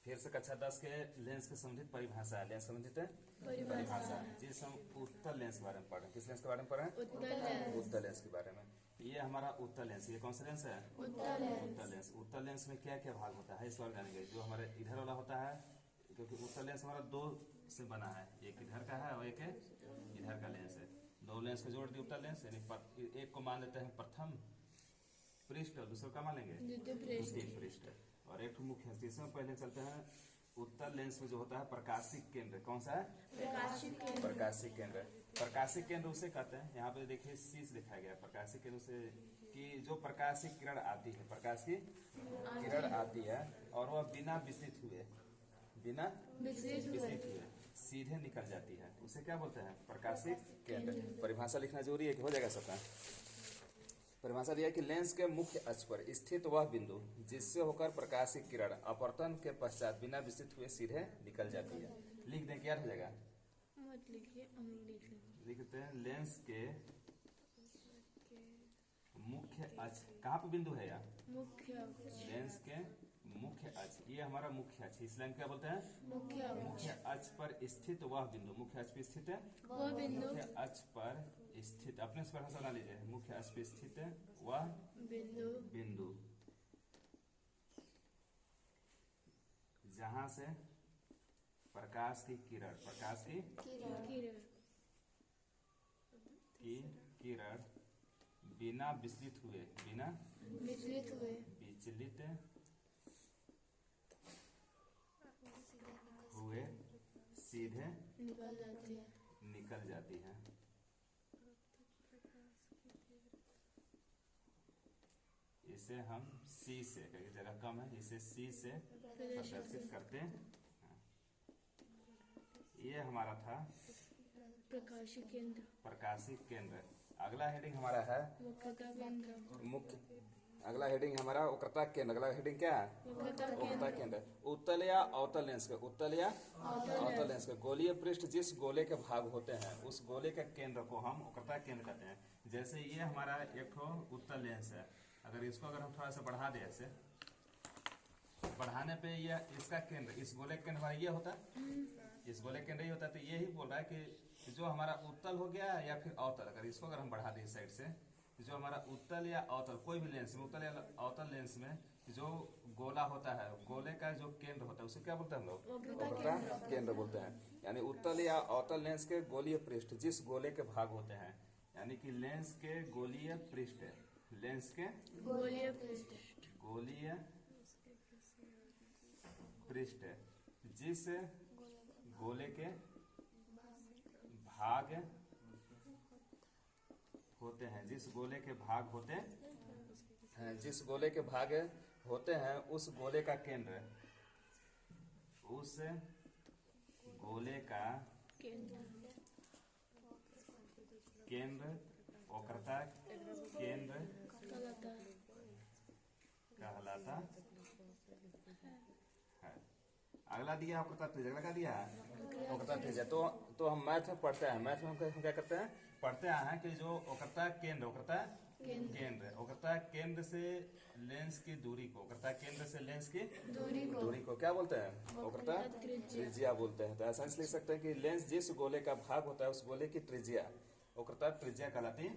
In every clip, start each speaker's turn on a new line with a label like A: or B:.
A: फिर से कक्षा 10 के लेंस के संबंधित परिभाषा है। लेंस संबंधित परिभाषा जिस हम उत्तल लेंस के बारे में पढ़ रहे हैं। किस लेंस के बारे में पढ़ रहे हैं? उत्तल लेंस के बारे में। ये हमारा उत्तल लेंस, ये कौन सा लेंस है? उत्तल लेंस। उत्तल लेंस में क्या क्या भाग होता है इस बार जानेंगे। जो हमारे इधर वाला होता है, क्योंकि उत्तल लेंस हमारा दो से बना है, एक इधर का है और एक इधर का लेंस है। दो लेंस को जोड़ दिए उत्तल लेंस, यानी एक को मान लेते हैं प्रथम पृष्ठ और दूसरे का मान लेंगे द्वितीय पृष्ठ, और एक मुख्य है। इसमें पहले चलते हैं उत्तल लेंस में जो होता है प्रकाशिक केंद्र। कौन सा है? प्रकाशिक केंद्र। प्रकाशिक केंद्र उसे कहते हैं, यहाँ पे देखिए शीश दिखाया गया प्रकाशिक केंद्र से, कि जो प्रकाशिक किरण आती है, प्रकाश की किरण आती है और वह बिना विस्तृत हुए सीधे निकल जाती है, उसे क्या बोलते हैं? प्रकाशिक केंद्र। परिभाषा लिखना जरूरी है कि हो जाएगा सबका। परिभाषा दिया कि लेंस के मुख्य अक्ष पर स्थित वह बिंदु जिससे होकर प्रकाशिक किरण अपवर्तन के पश्चात बिना विस्तृत हुए सीधे निकल जाती है। लिख दें, क्या हो जाएगा?
B: मत लिखिए, हम
A: लिखते हैं लेंस के मुख्य अक्ष। कहाँ पे बिंदु है? यार
B: मुख्य
A: लेंस के मुख्य अक्ष, ये हमारा मुख्य अक्ष, इस लाइन क्या बोलते हैं? मुख्य अक्ष पर स्थित वह बिंदु। मुख्य अक्ष पर स्थित है
B: वह बिंदु।
A: मुख्य अक्ष पर स्थित, अपने से परिभाषा बना लीजिए। मुख्य अक्ष पर स्थित है वह बिंदु जहां से प्रकाश की किरण बिना विचलित हुए सीधे निकल जाती है। इसे हम सी से, क्योंकि जगह कम है, इसे सी से प्रदर्शित करते हैं। ये हमारा था प्रकाशिक केंद्र। अगला हेडिंग हमारा है अगला हेडिंग हमारा वक्रता केंद्र। अगला हेडिंग क्या है? वक्रता केंद्र। उत्तल या अवतल लेंस के गोलीय पृष्ठ जिस गोले के भाग होते हैं उस गोले के केंद्र को हम वक्रता केंद्र कहते हैं। जैसे ये हमारा एक ठो उत्तल लेंस है, अगर इसको हम थोड़ा सा बढ़ा दें, ऐसे बढ़ाने पे ये इसका केंद्र, इस गोले का केंद्र हमारा ये होता है, इस गोले का केंद्र ये होता है। तो यही बोल रहा है कि जो हमारा उत्तल हो गया या फिर अवतल, अगर इसको हम बढ़ा दें साइड से, जो हमारा उत्तल या अवतल कोई भी लेंस में, उत्तल या अवतल लेंस में जो गोला होता है, गोले का जो केंद्र होता है उसे क्या बोलते हैं हम लोग? वक्रता केंद्र बोलते हैं। यानी उत्तल या अवतल लेंस के गोलीय पृष्ठ जिस गोले के भाग होते हैं, यानी कि लेंस के गोलीय पृष्ठ, लेंस के गोलीय पृष्ठ जिस गोले के भाग होते हैं, जिस गोले के भाग होते हैं उस गोले का केंद्र, वक्रता केंद्र कहलाता है। अगला दिया वक्रता त्रिज्या। अगला क्या दिया है? वक्रता त्रिज्या। तो हम मैथ में पढ़ते हैं, मैथ में हम क्या करते हैं? पढ़ते हैं कि जो वक्रता केंद्र से लेंस की दूरी को, दूरी को क्या बोलते हैं? वक्रता त्रिज्या बोलते हैं। तो ऐसा लिख सकते हैं कि लेंस जिस गोले का भाग होता है उस गोले की त्रिज्या वक्रता त्रिज्या कहलाती है।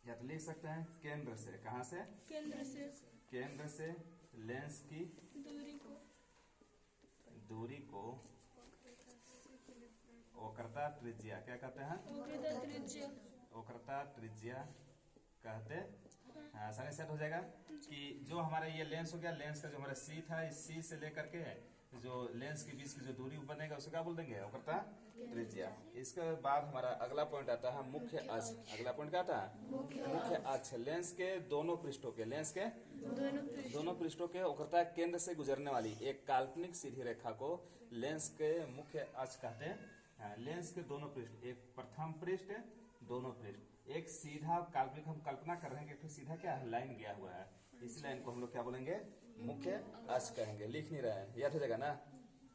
A: या तो लिख सकते हैं केंद्र से, कहां से? केंद्र से लेंस की दूरी को वक्रता त्रिज्या क्या कहते हैं? वक्रता त्रिज्या कहते हैं। आसानी से हो जाएगा कि जो हमारा ये लेंस हो गया, लेंस का जो हमारा सी था, इस सी से लेकर के जो लेंस के बीच की जो दूरी बनेगा उसे क्या बोल देंगे? वक्रता त्रिज्या। इसके बाद हमारा अगला पॉइंट आता है मुख्य अक्ष। अगला पॉइंट क्या आता है? मुख्य अक्ष। लेंस के दोनों पृष्ठों के वक्रता केंद्र से गुजरने वाली एक काल्पनिक सीधी रेखा को लेंस के मुख्य अक्ष कहते हैं। लेंस के दोनों पृष्ठ, एक प्रथम पृष्ठ, दोनों पृष्ठ, एक सीधा काल्पनिक, हम कल्पना कर रहे हैं कि एक सीधा क्या है? लाइन गया हुआ है, इस लाइन को हम लोग क्या बोलेंगे? मुख्य अक्ष कहेंगे। लिख नहीं रहे हैं, याद हो जाएगा ना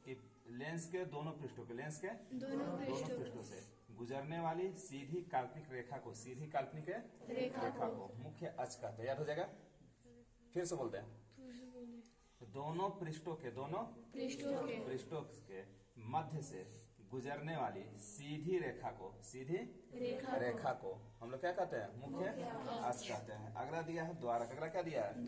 A: कि लेंस के दोनों पृष्ठों से गुजरने वाली सीधी काल्पनिक रेखा को मुख्य अक्ष कहते हैं। याद हो जाएगा? फिर से बोलते हैं। दोनों पृष्ठों के मध्य से गुजरने वाली सीधी रेखा को हम लोग क्या कहते हैं? मुख्य अक्ष कहते हैं। अगला दिया है द्वारक। अगला क्या दिया है?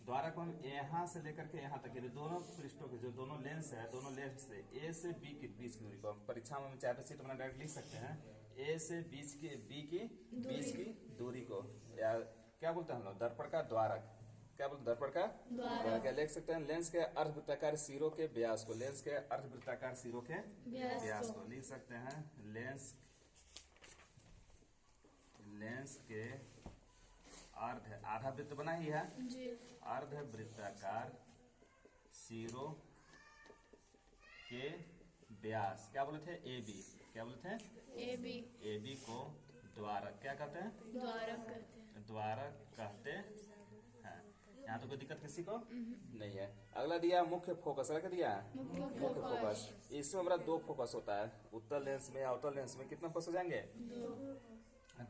A: द्वारक को हम यहाँ से लेकर के यहाँ तक, दोनों पृष्ठों के जो दोनों लेंस है, दोनों लेंस से ए से बी के बीच की दूरी को हम परीक्षा में चाहे तो सीट में डायरेक्ट लिख सकते हैं। ए से बी की दूरी को या क्या बोलते हैं हम लोग? दर्पण का द्वारक। क्या बोलते हैं? दर्पण का द्वारक। लिख सकते हैं लेंस के अर्धवृत्ताकार सिरों के व्यास को। लेंस के अर्धवृत्ताकार सिरों के व्यास को लिख सकते हैं लेंस के आधा वृत्त बना ही है, अर्धवृत्ताकार सिरों के व्यास क्या बोले थे? A B. क्या बोले थे? ए बी को द्वारक क्या कहते हैं? द्वारक कहते हैं। यहाँ तो कोई दिक्कत किसी को नहीं है। अगला दिया मुख्य फोकस। क्या दिया? मुख्य फोकस। इसमें हमारा दो फोकस होता है। उत्तल लेंस में या अवतल लेंस में कितना फोकस हो जाएंगे?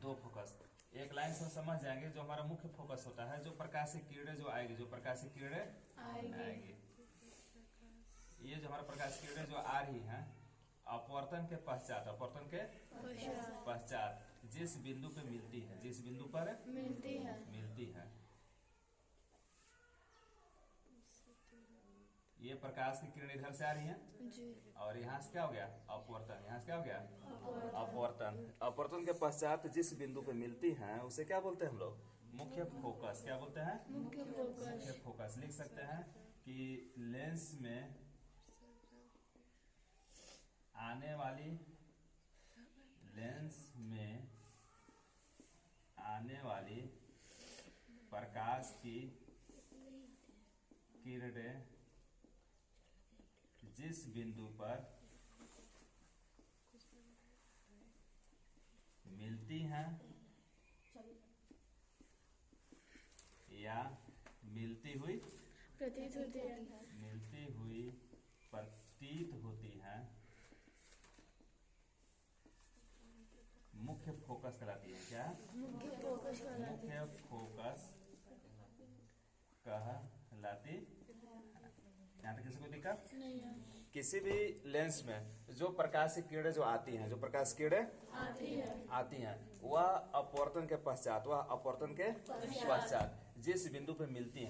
A: दो फोकस। एक लाइन से समझ जाएंगे। जो हमारा मुख्य फोकस होता है, जो प्रकाशीय किरणें जो आएगी, ये जो हमारा प्रकाशीय किरणें जो आ रही हैं, अपवर्तन के पश्चात जिस बिंदु पे मिलती है ये प्रकाश की किरण इधर से आ रही हैं और यहाँ से क्या हो गया? अपवर्तन। यहाँ से क्या हो गया? अपवर्तन के पश्चात जिस बिंदु पे मिलती हैं उसे क्या बोलते हैं हम लोग? मुख्य फोकस। क्या बोलते हैं? मुख्य फोकस। लिख सकते हैं कि लेंस में आने वाली प्रकाश की किरणें जिस बिंदु पर मिलती हैं या मिलती हुई प्रतीत होती है मुख्य फोकस कहलाती है। क्या? मुख्य फोकस कहलाती है। यहाँ तक किसी को दिक्कत नहीं है? किसी भी लेंस में जो प्रकाश की किरणें जो आती हैं वह अपवर्तन के पश्चात जिस बिंदु पर मिलती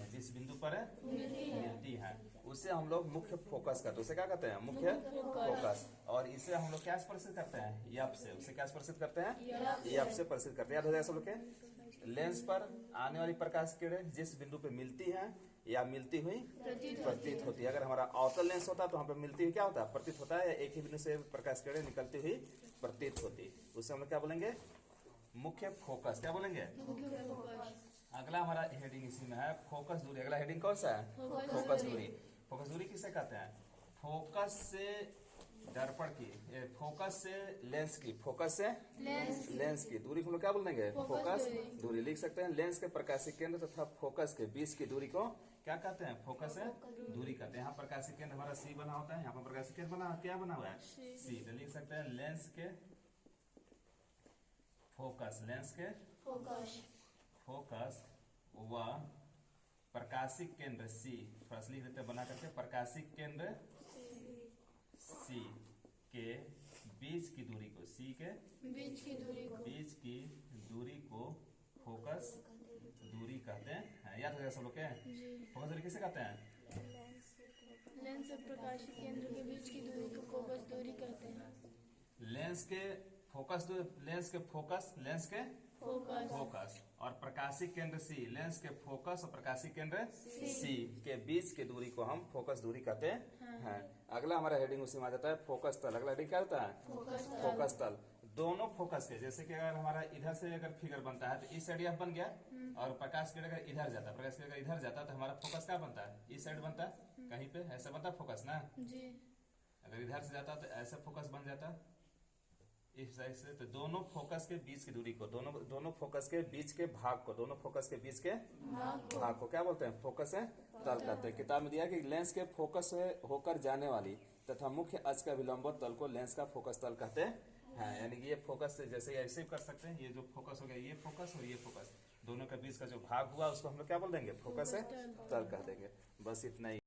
A: हैं उसे हम लोग मुख्य फोकस करते हैं। उसे क्या कहते हैं? मुख्य फोकस। और इसे हम लोग क्या स्पर्शित करते हैं? यप से। उसे क्या स्पर्शित करते हैं? यप से स्पर्शित करते हैं। याद हो जाएगा सब लोग के? लेंस पर आने वाली प्रकाश की किरणें जिस बिंदु पे मिलती हैं या मिलती हुई प्रतीत होती है। अगर हमारा अवतल लेंस होता है तो हम पे मिलती हुई क्या होता है? प्रतीत होता है। या एक ही बिंदु से प्रकाश की किरणें निकलती हुई प्रतीत होती, उसे हम लोग क्या बोलेंगे? मुख्य फोकस। क्या बोलेंगे? अगला हमारा हेडिंग इसी में है फोकस दूरी। अगला हेडिंग कौन सा है? फोकस दूरी। फोकस दूरी किसे कहते हैं? फोकस से दर्पण की, फोकस से लेंस की दूरी को हम लोग क्या बोलेंगे? फोकस दूरी। लिख सकते हैं लेंस के प्रकाशीय केंद्र तथा फोकस के बीच की दूरी को क्या कहते हैं? फोकस दूरी कहते हैं। यहाँ प्रकाशीय केंद्र हमारा सी बना होता है, यहाँ पर प्रकाशीय केंद्र क्या बना हुआ है? सी। तो लिख सकते हैं लेंस के फोकस व प्रकाशिक केंद्र सी। फर्स्ट लिख देते हैं बना करके, प्रकाशिक केंद्र सी के बीच की दूरी को, सी के बीच की दूरी को फोकस दूरी कहते हैं। याद हो गया सब लोग के? फोकस दूरी किसे कहते हैं?
B: लेंस और प्रकाशीय केंद्र के बीच की दूरी को फोकस दूरी कहते हैं।
A: लेंस के फोकस और प्रकाशिक केंद्र सी। लेंस के फोकस और प्रकाशिक केंद्र सी के बीच के दूरी को हम फोकस दूरी कहते हैं। अगला हमारा हेडिंग उसी में आ जाता है फोकस तल। अगला हेडिंग क्या होता है? फोकस तल। दोनों फोकस के, जैसे कि अगर हमारा इधर से अगर फिगर बनता है तो इस साइड यह बन गया और प्रकाश किरण अगर इधर जाता है तो हमारा फोकस क्या बनता है? इस साइड बनता है। कहीं पे ऐसा बनता है फोकस ना जी। अगर इधर से जाता तो ऐसा फोकस बन जाता इस साइड से। तो दोनों फोकस के बीच की दूरी को, दोनों फोकस के बीच के भाग को क्या बोलते हैं? फोकस तल कहते हैं। किताब में दिया कि लेंस के फोकस से होकर जाने वाली तथा मुख्य अक्ष का विलंबवत तल को लेंस का फोकस तल कहते हैं। यानी कि ये फोकस से जैसे ऐसे कर सकते हैं। ये जो फोकस हो गया, ये फोकस और ये फोकस, दोनों के बीच का जो भाग हुआ उसको हम लोग क्या बोल देंगे? फोकस तल कह देंगे। बस इतना ही।